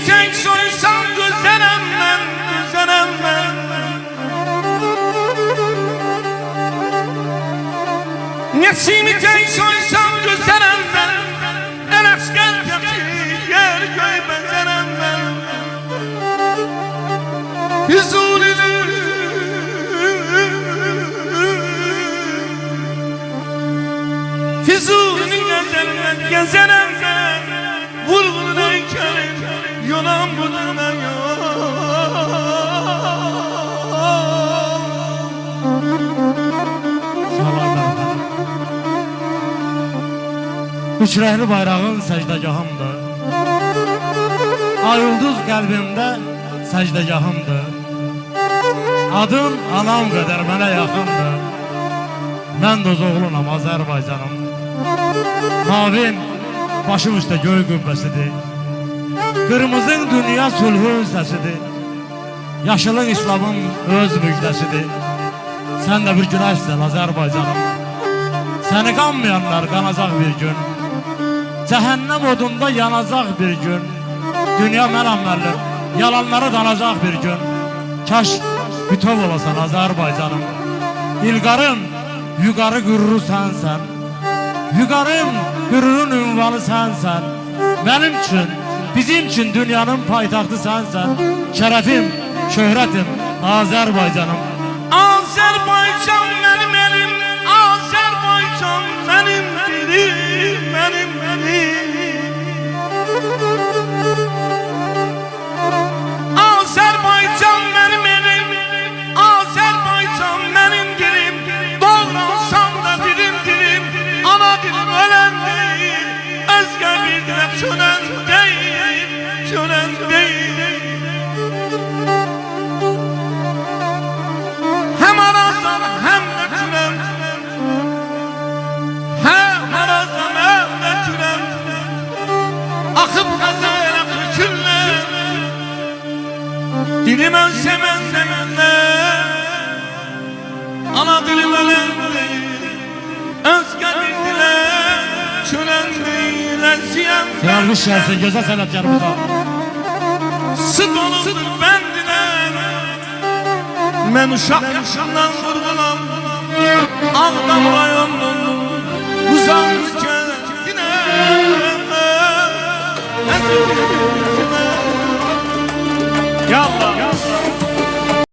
tek soysam güzelim ben, güzelim ben. Nesimi tek soysam güzelim ben. En asker yakşı yer göy benzerim ben. Füzulidir Füzuli'nin gözlerinden gezerim ben. Vurgununa ikerim yolan buduna yol. Üç rəhli bayrağın səcdəgahımdır. Ay ulduz qəlbimdə səcdəgahımdır. Adın anam qədər mənə yaxındır. Mən doz oğlunam, Azərbaycanım. Mavin başım üstə göy qübbəsidir. Qırmızın dünya sulhun səsidir. Yaşılın İslamın öz müjdəsidir. Sən də bir günahsən Azərbaycanım. Səni qanmayanlar qanacaq bir gün. Cəhənnəm odunda yanacaq bir gün. Dünya mənəmməlir, yalanları danacaq bir gün. Kaş bütöv olasan Azərbaycanım. İlqarın yuqarı qüruru sənsən. Yuqarın qürurun ünvanı sənsən. Mənim üçün, bizim üçün dünyanın paytaxtı sənsən. Şərəfim, şöhrətim Azərbaycanım. Azərbaycan mənim elim, Azərbaycan mənim dilim, mənim elim. Azərbaycan mənim elim, Azərbaycan mənim dilim. Doğransam da dilim dilim, ana dilim ölen değil. Özgə bir dilep çölen değil, çölen değil. Hem arazdan hem de türem, hem arazdan hem de türem. Akıp gazayla töküller, dilim ölse benzemenler. Ana dilim ölen değil, özgə bir dile çölen değil, eziyem ben. Yanlış gelsin, gözə sənətkarımıza. Sıt oludur ben dilen. Men uşaq yaşından vurgulam, Ağdam rayonunun uzan kentine. Ya Allah.